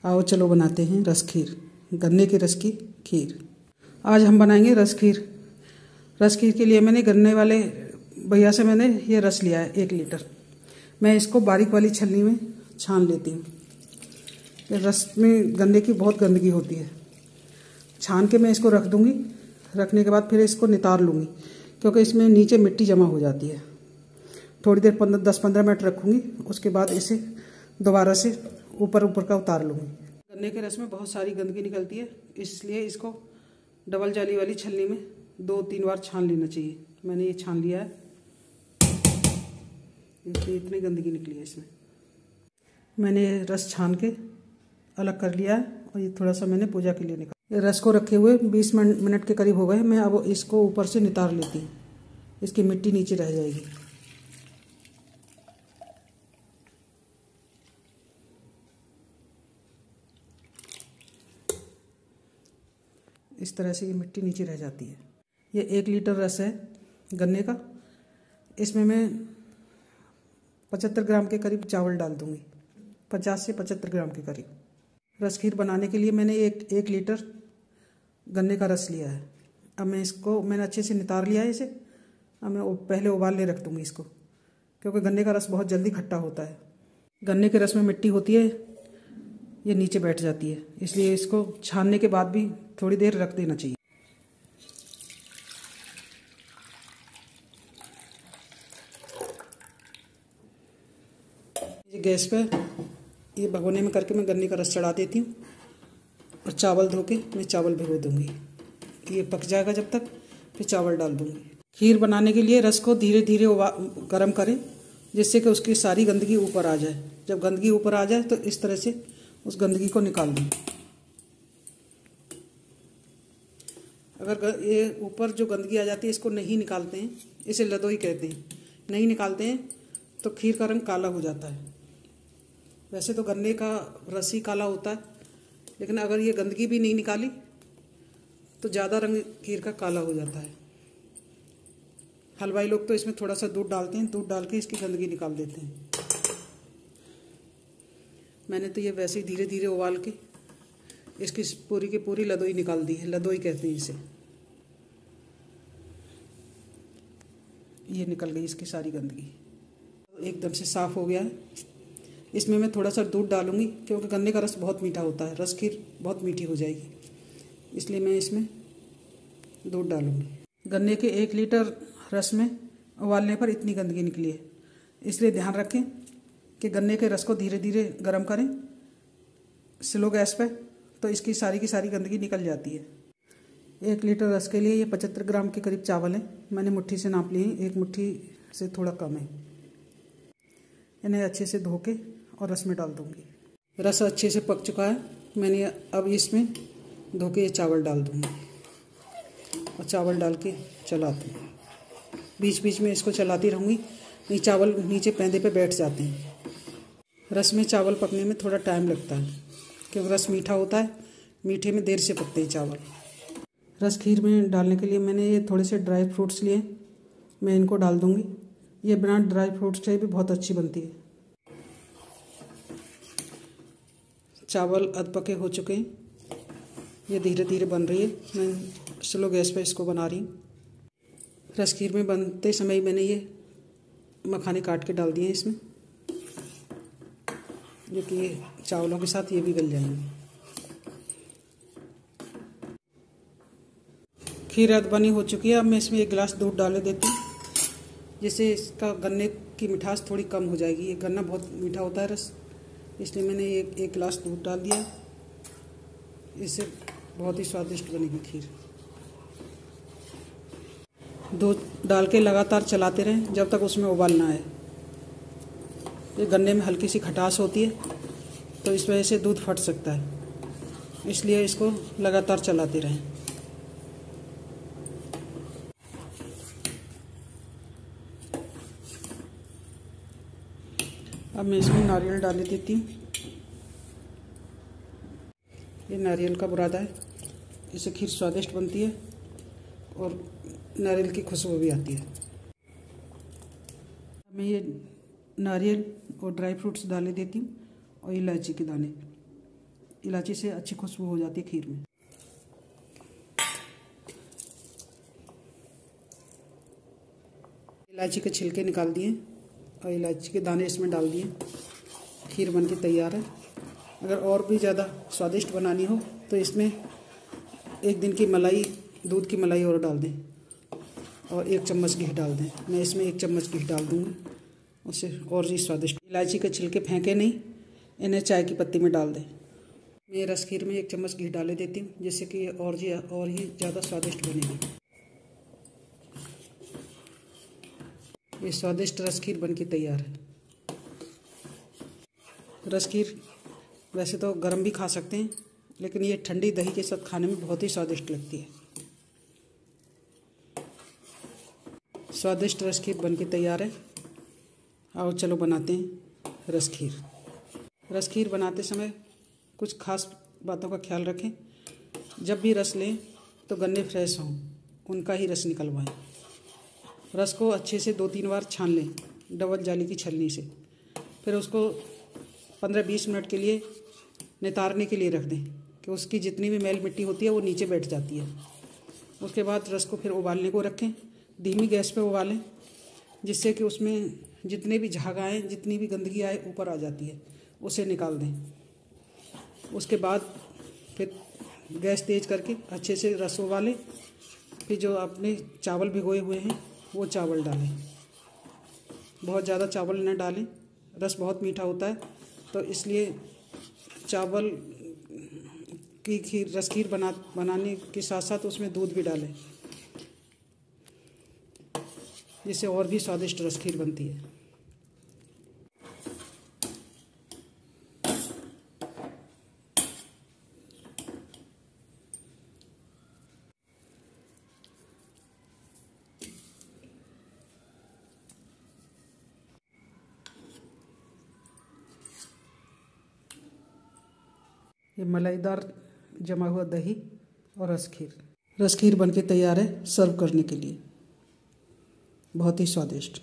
आओ चलो बनाते हैं रस खीर, गन्ने के रस की खीर। आज हम बनाएंगे रस खीर। रस खीर के लिए मैंने गन्ने वाले भैया से मैंने ये रस लिया है 1 लीटर। मैं इसको बारीक वाली छलनी में छान लेती हूँ। रस में गन्ने की बहुत गंदगी होती है। छान के मैं इसको रख दूँगी। रखने के बाद फिर इसको नितार लूँगी, क्योंकि इसमें नीचे मिट्टी जमा हो जाती है। थोड़ी देर 10-15 मिनट रखूँगी। उसके बाद इसे दोबारा से ऊपर का उतार लूँगी। गन्ने के रस में बहुत सारी गंदगी निकलती है, इसलिए इसको डबल जाली वाली छलनी में 2-3 बार छान लेना चाहिए। मैंने ये छान लिया है। इतनी गंदगी निकली है इसमें। मैंने रस छान के अलग कर लिया है और ये थोड़ा सा मैंने पूजा के लिए निकाला। रस को रखे हुए 20 मिनट के करीब हो गए। मैं अब इसको ऊपर से नितार लेती हूँ, इसकी मिट्टी नीचे रह जाएगी। इस तरह से ये मिट्टी नीचे रह जाती है। ये 1 लीटर रस है गन्ने का। इसमें मैं 75 ग्राम के करीब चावल डाल दूँगी, 50 से 75 ग्राम के करीब। रस खीर बनाने के लिए मैंने एक लीटर गन्ने का रस लिया है। अब मैंने अच्छे से नितार लिया है इसे। अब मैं पहले उबालने रख दूँगी इसको, क्योंकि गन्ने का रस बहुत जल्दी खट्टा होता है। गन्ने के रस में मिट्टी होती है, ये नीचे बैठ जाती है, इसलिए इसको छानने के बाद भी थोड़ी देर रख देना चाहिए। ये गैस पे ये भगोने में करके मैं गन्ने का रस चढ़ा देती हूँ और चावल धो के मैं चावल भिगो दूँगी। ये पक जाएगा जब तक, फिर चावल डाल दूँगी। खीर बनाने के लिए रस को धीरे धीरे गर्म करें, जिससे कि उसकी सारी गंदगी ऊपर आ जाए। जब गंदगी ऊपर आ जाए तो इस तरह से उस गंदगी को निकाल दें। अगर ये ऊपर जो गंदगी आ जाती है इसको नहीं निकालते हैं, इसे लदोई कहते हैं, नहीं निकालते हैं तो खीर का रंग काला हो जाता है। वैसे तो गन्ने का रस ही काला होता है, लेकिन अगर ये गंदगी भी नहीं निकाली तो ज़्यादा रंग खीर का काला हो जाता है। हलवाई लोग तो इसमें थोड़ा सा दूध डालते हैं, दूध डाल के इसकी गंदगी निकाल देते हैं। मैंने तो ये वैसे ही धीरे धीरे उबाल के इसकी पूरी की पूरी लदोई निकाल दी है। लदोई कहते हैं इसे। ये निकल गई इसकी सारी गंदगी, एकदम से साफ़ हो गया है। इसमें मैं थोड़ा सा दूध डालूंगी, क्योंकि गन्ने का रस बहुत मीठा होता है। रस खीर बहुत मीठी हो जाएगी, इसलिए मैं इसमें दूध डालूंगी। गन्ने के 1 लीटर रस में उबालने पर इतनी गंदगी निकली है, इसलिए ध्यान रखें कि गन्ने के रस को धीरे धीरे गर्म करें स्लो गैस पे, तो इसकी सारी की सारी गंदगी निकल जाती है। 1 लीटर रस के लिए ये 75 ग्राम के करीब चावल है। मैंने मुट्ठी से नाप लिए हैं, 1 मुट्ठी से थोड़ा कम है। इन्हें अच्छे से धो के और रस में डाल दूँगी। रस अच्छे से पक चुका है। मैंने अब इसमें धो के ये चावल डाल दूँगी और चावल डाल के चलाती हूँ। बीच बीच में इसको चलाती रहूँगी, नहीं चावल नीचे पैंदे पे बैठ जाते हैं। रस में चावल पकने में थोड़ा टाइम लगता है, क्योंकि रस मीठा होता है। मीठे में देर से पकते हैं चावल। रस खीर में डालने के लिए मैंने ये थोड़े से ड्राई फ्रूट्स लिए, मैं इनको डाल दूँगी। ये बिना ड्राई फ्रूट्स से भी बहुत अच्छी बनती है। चावल अधपके हो चुके हैं, ये धीरे धीरे बन रही है। मैं स्लो गैस पे इसको बना रही हूँ। रस खीर में बनते समय ही मैंने ये मखाने काट के डाल दिए हैं इसमें, जो कि चावलों के साथ ये भी गल जाएंगे। खीर अध बनी हो चुकी है। अब मैं इसमें 1 गिलास दूध डाल देती हूँ, जिससे इसका गन्ने की मिठास थोड़ी कम हो जाएगी। ये गन्ना बहुत मीठा होता है रस, इसलिए मैंने एक गिलास दूध डाल दिया। इससे बहुत ही स्वादिष्ट बनेगी खीर। दूध डाल के लगातार चलाते रहें जब तक उसमें उबाल ना आए। ये गन्ने में हल्की सी खटास होती है, तो इस वजह से दूध फट सकता है, इसलिए इसको लगातार चलाते रहें। अब मैं इसमें नारियल डाल देती हूँ। ये नारियल का बुरादा है, इससे खीर स्वादिष्ट बनती है और नारियल की खुशबू भी आती है। मैं ये नारियल और ड्राई फ्रूट्स डाले देती हूँ और इलायची के दाने। इलायची से अच्छी खुशबू हो जाती है खीर में। इलायची के छिलके निकाल दिए और इलायची के दाने इसमें डाल दिए। खीर बनके तैयार है। अगर और भी ज़्यादा स्वादिष्ट बनानी हो तो इसमें 1 दिन की मलाई, दूध की मलाई और डाल दें और 1 चम्मच घी डाल दें। मैं इसमें 1 चम्मच घी डाल दूँगी, उससे और भी स्वादिष्ट। इलायची के छिलके फेंके नहीं, इन्हें चाय की पत्ती में डाल दें। मैं रस खीर में 1 चम्मच घी डाले देती हूँ, जिससे कि और ही ज़्यादा स्वादिष्ट बनेगी। ये स्वादिष्ट रस खीर बनके तैयार है। रस खीर वैसे तो गर्म भी खा सकते हैं, लेकिन ये ठंडी दही के साथ खाने में बहुत ही स्वादिष्ट लगती है। स्वादिष्ट रस खीर बनके तैयार है। आओ चलो बनाते हैं रस खीर। रस खीर बनाते समय कुछ खास बातों का ख्याल रखें। जब भी रस लें तो गन्ने फ्रेश हों, उनका ही रस निकलवाएं। रस को अच्छे से 2-3 बार छान लें डबल जाली की छलनी से। फिर उसको 15-20 मिनट के लिए नितारने के लिए रख दें कि उसकी जितनी भी मैल मिट्टी होती है वो नीचे बैठ जाती है। उसके बाद रस को फिर उबालने को रखें। धीमी गैस पे उबालें, जिससे कि उसमें जितने भी झाग आए, जितनी भी गंदगी आए ऊपर आ जाती है, उसे निकाल दें। उसके बाद फिर गैस तेज़ करके अच्छे से रस उबालें। फिर जो आपने चावल भिगोए हुए हैं वो चावल डालें। बहुत ज़्यादा चावल न डालें, रस बहुत मीठा होता है, तो इसलिए चावल की खीर, रस खीर बनाने के साथ साथ उसमें दूध भी डालें, जिससे और भी स्वादिष्ट रस खीर बनती है। ये मलाईदार जमा हुआ दही और रस खीर बनके तैयार है सर्व करने के लिए। बहुत ही स्वादिष्ट।